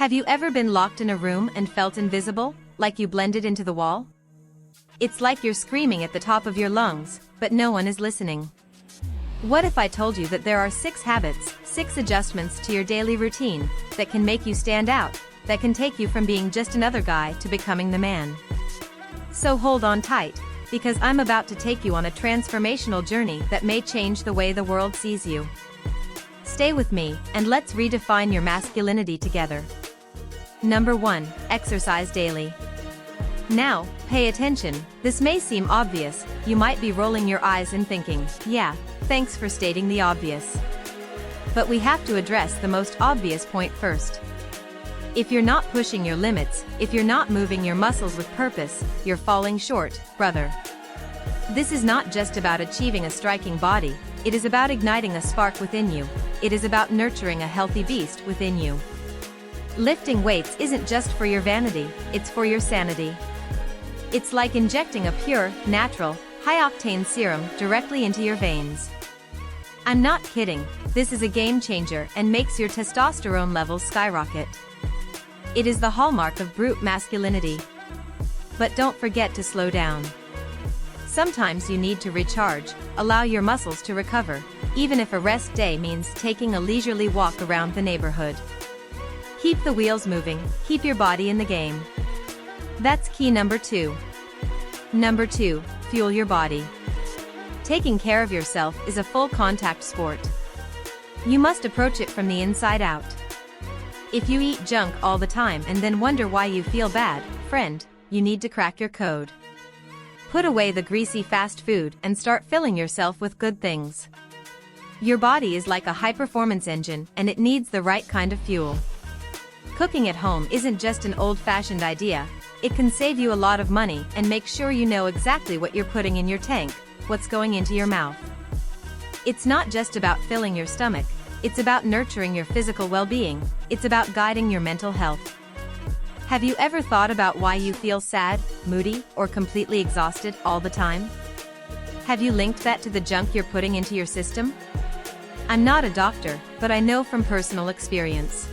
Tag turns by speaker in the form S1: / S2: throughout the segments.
S1: Have you ever been locked in a room and felt invisible, like you blended into the wall? It's like you're screaming at the top of your lungs, but no one is listening. What if I told you that there are 6 habits, 6 adjustments to your daily routine, that can make you stand out, that can take you from being just another guy to becoming the man? So hold on tight, because I'm about to take you on a transformational journey that may change the way the world sees you. Stay with me, and let's redefine your masculinity together. Number 1, exercise daily. Now, pay attention. This may seem obvious. You might be rolling your eyes and thinking, yeah, thanks for stating the obvious. But we have to address the most obvious point first. If you're not pushing your limits, if you're not moving your muscles with purpose, you're falling short, brother. This is not just about achieving a striking body, it is about igniting a spark within you. It is about nurturing a healthy beast within you. Lifting weights isn't just for your vanity, it's for your sanity. It's like injecting a pure, natural, high-octane serum directly into your veins. I'm not kidding, this is a game changer and makes your testosterone levels skyrocket. It is the hallmark of brute masculinity. But don't forget to slow down. Sometimes you need to recharge, allow your muscles to recover, even if a rest day means taking a leisurely walk around the neighborhood. Keep the wheels moving, keep your body in the game. That's key number 2. Number 2, fuel your body. Taking care of yourself is a full contact sport. You must approach it from the inside out. If you eat junk all the time and then wonder why you feel bad, friend, you need to crack your code. Put away the greasy fast food and start filling yourself with good things. Your body is like a high-performance engine and it needs the right kind of fuel. Cooking at home isn't just an old-fashioned idea, it can save you a lot of money and make sure you know exactly what you're putting in your tank, what's going into your mouth. It's not just about filling your stomach, it's about nurturing your physical well-being, it's about guiding your mental health. Have you ever thought about why you feel sad, moody, or completely exhausted all the time? Have you linked that to the junk you're putting into your system? I'm not a doctor, but I know from personal experience.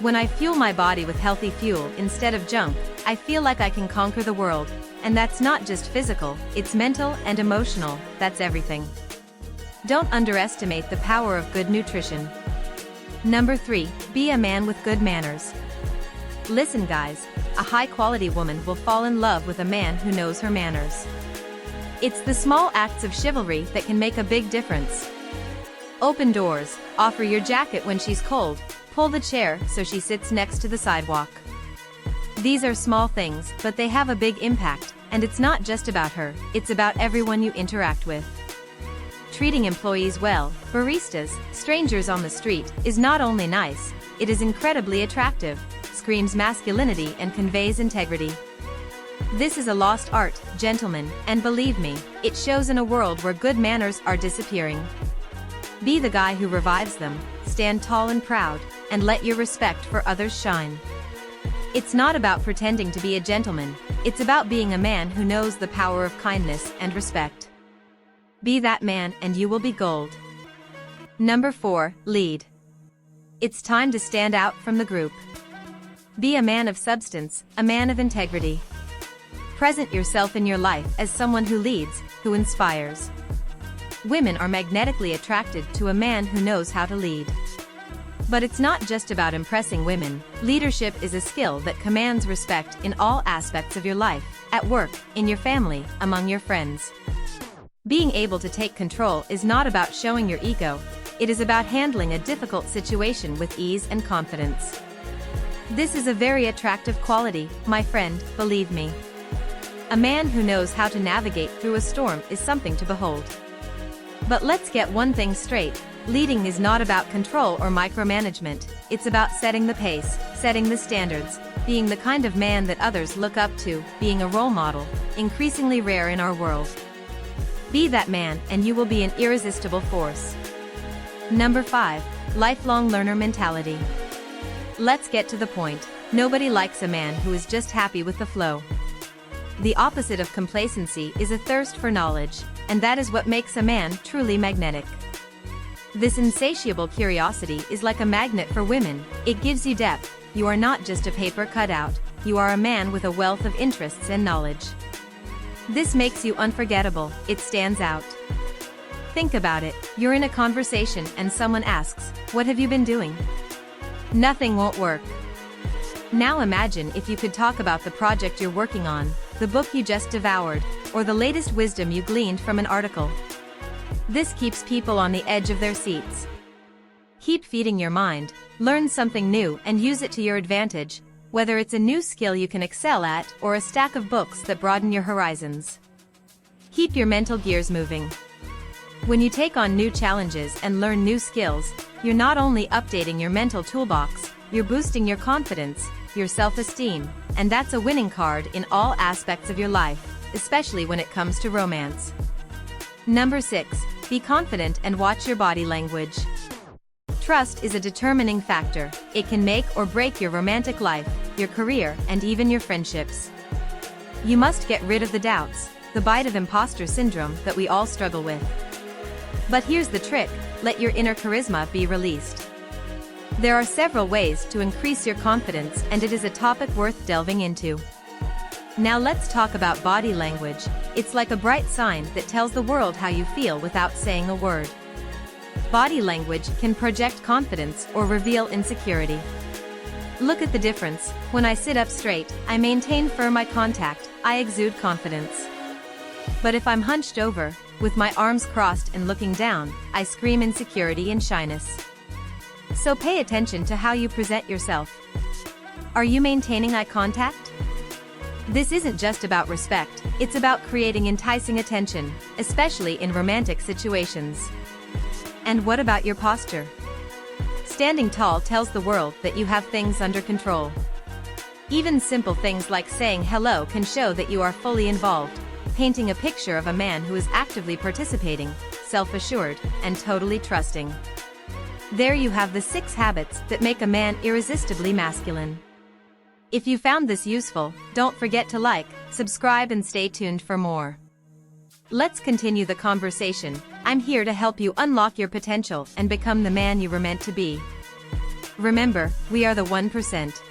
S1: When I fuel my body with healthy fuel instead of junk, I feel like I can conquer the world, and that's not just physical, it's mental and emotional, that's everything. Don't underestimate the power of good nutrition. Number 3, be a man with good manners. Listen guys, a high-quality woman will fall in love with a man who knows her manners. It's the small acts of chivalry that can make a big difference. Open doors, offer your jacket when she's cold, pull the chair so she sits next to the sidewalk. These are small things, but they have a big impact, and it's not just about her, it's about everyone you interact with. Treating employees well, baristas, strangers on the street, is not only nice, it is incredibly attractive, screams masculinity and conveys integrity. This is a lost art, gentlemen, and believe me, it shows in a world where good manners are disappearing. Be the guy who revives them, stand tall and proud, and let your respect for others shine. It's not about pretending to be a gentleman, it's about being a man who knows the power of kindness and respect. Be that man and you will be gold. Number 4, lead. It's time to stand out from the group. Be a man of substance, a man of integrity. Present yourself in your life as someone who leads, who inspires. Women are magnetically attracted to a man who knows how to lead. But it's not just about impressing women, leadership is a skill that commands respect in all aspects of your life, at work, in your family, among your friends. Being able to take control is not about showing your ego, it is about handling a difficult situation with ease and confidence. This is a very attractive quality, my friend, believe me. A man who knows how to navigate through a storm is something to behold. But let's get one thing straight, leading is not about control or micromanagement, it's about setting the pace, setting the standards, being the kind of man that others look up to, being a role model, increasingly rare in our world. Be that man and you will be an irresistible force. Number 5, lifelong learner mentality. Let's get to the point, nobody likes a man who is just happy with the flow. The opposite of complacency is a thirst for knowledge, and that is what makes a man truly magnetic. This insatiable curiosity is like a magnet for women, it gives you depth, you are not just a paper cutout, you are a man with a wealth of interests and knowledge. This makes you unforgettable, it stands out. Think about it, you're in a conversation and someone asks, "What have you been doing?" Nothing won't work. Now imagine if you could talk about the project you're working on, the book you just devoured, or the latest wisdom you gleaned from an article. This keeps people on the edge of their seats. Keep feeding your mind, learn something new and use it to your advantage, whether it's a new skill you can excel at or a stack of books that broaden your horizons. Keep your mental gears moving. When you take on new challenges and learn new skills, you're not only updating your mental toolbox, you're boosting your confidence, your self-esteem, and that's a winning card in all aspects of your life, especially when it comes to romance. Number 6. Be confident and watch your body language. Trust is a determining factor. It can make or break your romantic life, your career, and even your friendships. You must get rid of the doubts, the bite of imposter syndrome that we all struggle with. But here's the trick, let your inner charisma be released. There are several ways to increase your confidence, and it is a topic worth delving into. Now let's talk about body language. It's like a bright sign that tells the world how you feel without saying a word. Body language can project confidence or reveal insecurity. Look at the difference. When I sit up straight, I maintain firm eye contact, I exude confidence. But if I'm hunched over, with my arms crossed and looking down, I scream insecurity and shyness. So pay attention to how you present yourself. Are you maintaining eye contact? This isn't just about respect, it's about creating enticing attention, especially in romantic situations. And what about your posture? Standing tall tells the world that you have things under control. Even simple things like saying hello can show that you are fully involved, painting a picture of a man who is actively participating, self-assured, and totally trusting. There you have the 6 habits that make a man irresistibly masculine. If you found this useful, don't forget to like, subscribe and stay tuned for more. Let's continue the conversation. I'm here to help you unlock your potential and become the man you were meant to be. Remember, we are the 1%.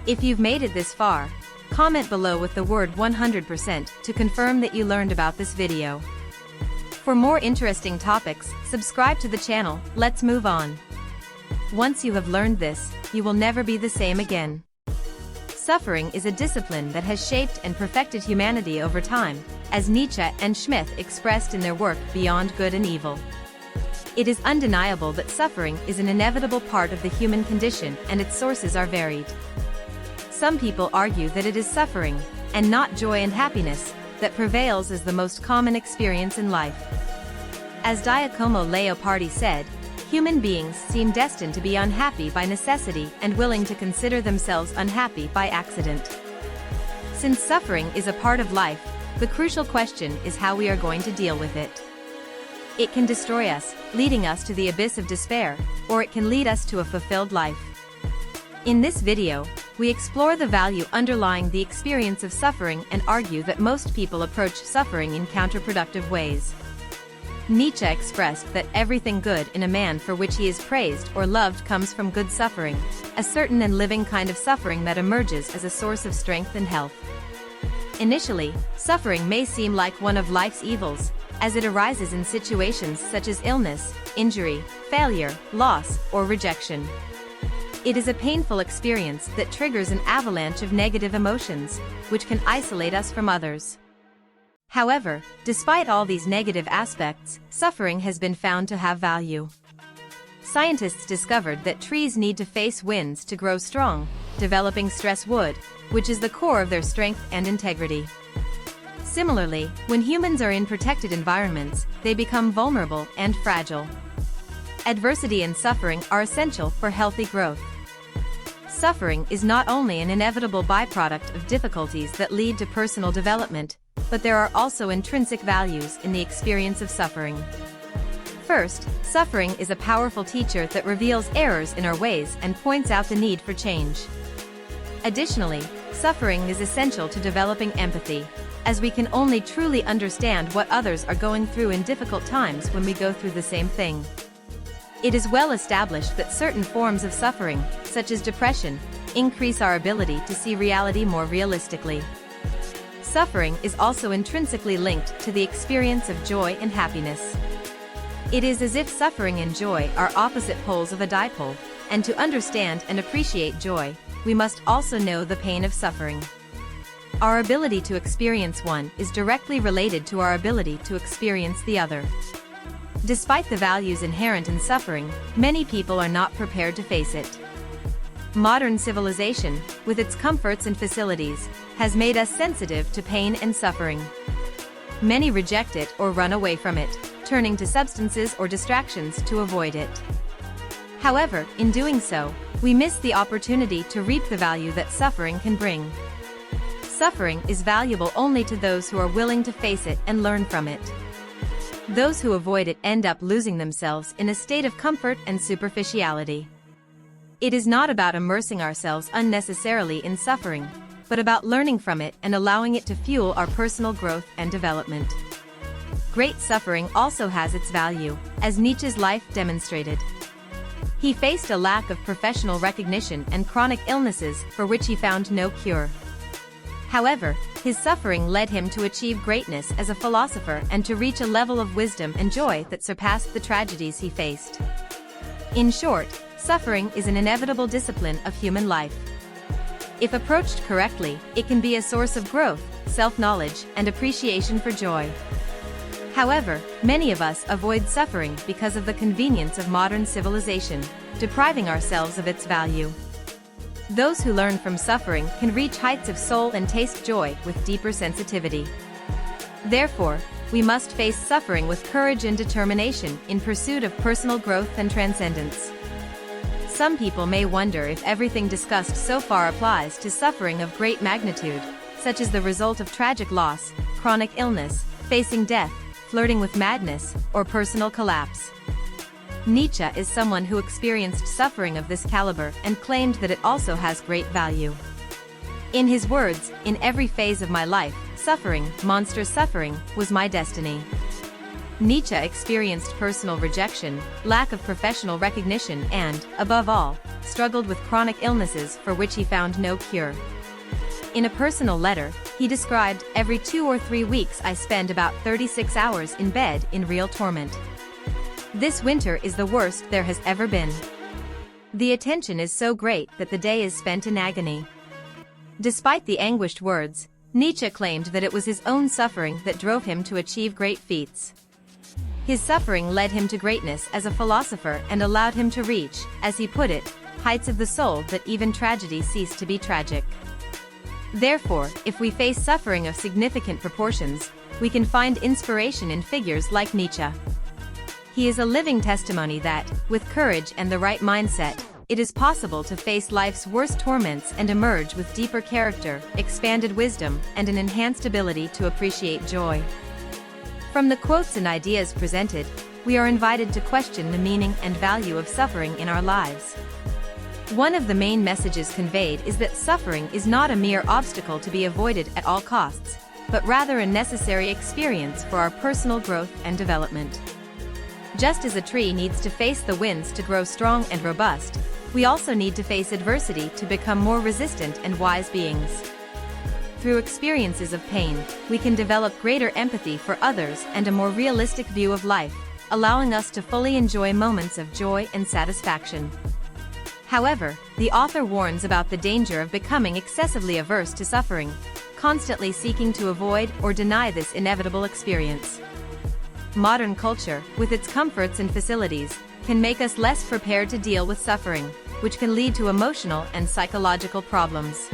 S1: If you've made it this far, comment below with the word 100% to confirm that you learned about this video. For more interesting topics, subscribe to the channel. Let's move on. Once you have learned this, you will never be the same again. Suffering is a discipline that has shaped and perfected humanity over time, as Nietzsche and Schmidt expressed in their work Beyond Good and Evil. It is undeniable that suffering is an inevitable part of the human condition, and its sources are varied. Some people argue that it is suffering, and not joy and happiness, that prevails as the most common experience in life. As Giacomo Leopardi said, human beings seem destined to be unhappy by necessity and willing to consider themselves unhappy by accident. Since suffering is a part of life, the crucial question is how we are going to deal with it. It can destroy us, leading us to the abyss of despair, or it can lead us to a fulfilled life. In this video, we explore the value underlying the experience of suffering and argue that most people approach suffering in counterproductive ways. Nietzsche expressed that everything good in a man for which he is praised or loved comes from good suffering, a certain and living kind of suffering that emerges as a source of strength and health. Initially, suffering may seem like one of life's evils, as it arises in situations such as illness, injury, failure, loss, or rejection. It is a painful experience that triggers an avalanche of negative emotions, which can isolate us from others. However, despite all these negative aspects, suffering has been found to have value. Scientists discovered that trees need to face winds to grow strong, developing stress wood, which is the core of their strength and integrity. Similarly, when humans are in protected environments, they become vulnerable and fragile. Adversity and suffering are essential for healthy growth. Suffering is not only an inevitable byproduct of difficulties that lead to personal development, but there are also intrinsic values in the experience of suffering. First, suffering is a powerful teacher that reveals errors in our ways and points out the need for change. Additionally, suffering is essential to developing empathy, as we can only truly understand what others are going through in difficult times when we go through the same thing. It is well established that certain forms of suffering, such as depression, increase our ability to see reality more realistically. Suffering is also intrinsically linked to the experience of joy and happiness. It is as if suffering and joy are opposite poles of a dipole, and to understand and appreciate joy, we must also know the pain of suffering. Our ability to experience one is directly related to our ability to experience the other. Despite the values inherent in suffering, many people are not prepared to face it. Modern civilization, with its comforts and facilities, has made us sensitive to pain and suffering. Many reject it or run away from it, turning to substances or distractions to avoid it. However, in doing so, we miss the opportunity to reap the value that suffering can bring. Suffering is valuable only to those who are willing to face it and learn from it. Those who avoid it end up losing themselves in a state of comfort and superficiality. It is not about immersing ourselves unnecessarily in suffering, but about learning from it and allowing it to fuel our personal growth and development. Great suffering also has its value, as Nietzsche's life demonstrated. He faced a lack of professional recognition and chronic illnesses for which he found no cure. However, his suffering led him to achieve greatness as a philosopher and to reach a level of wisdom and joy that surpassed the tragedies he faced. In short, suffering is an inevitable discipline of human life. If approached correctly, it can be a source of growth, self-knowledge, and appreciation for joy. However, many of us avoid suffering because of the convenience of modern civilization, depriving ourselves of its value. Those who learn from suffering can reach heights of soul and taste joy with deeper sensitivity. Therefore, we must face suffering with courage and determination in pursuit of personal growth and transcendence. Some people may wonder if everything discussed so far applies to suffering of great magnitude, such as the result of tragic loss, chronic illness, facing death, flirting with madness, or personal collapse. Nietzsche is someone who experienced suffering of this caliber and claimed that it also has great value. In his words, "In every phase of my life, suffering, monstrous suffering, was my destiny." Nietzsche experienced personal rejection, lack of professional recognition and, above all, struggled with chronic illnesses for which he found no cure. In a personal letter, he described, "Every 2 or 3 weeks I spend about 36 hours in bed in real torment. This winter is the worst there has ever been. The attention is so great that the day is spent in agony." Despite the anguished words, Nietzsche claimed that it was his own suffering that drove him to achieve great feats. His suffering led him to greatness as a philosopher and allowed him to reach, as he put it, heights of the soul that even tragedy ceased to be tragic. Therefore, if we face suffering of significant proportions, we can find inspiration in figures like Nietzsche. He is a living testimony that, with courage and the right mindset, it is possible to face life's worst torments and emerge with deeper character, expanded wisdom, and an enhanced ability to appreciate joy. From the quotes and ideas presented, we are invited to question the meaning and value of suffering in our lives. One of the main messages conveyed is that suffering is not a mere obstacle to be avoided at all costs, but rather a necessary experience for our personal growth and development. Just as a tree needs to face the winds to grow strong and robust, we also need to face adversity to become more resistant and wise beings. Through experiences of pain, we can develop greater empathy for others and a more realistic view of life, allowing us to fully enjoy moments of joy and satisfaction. However, the author warns about the danger of becoming excessively averse to suffering, constantly seeking to avoid or deny this inevitable experience. Modern culture, with its comforts and facilities, can make us less prepared to deal with suffering, which can lead to emotional and psychological problems.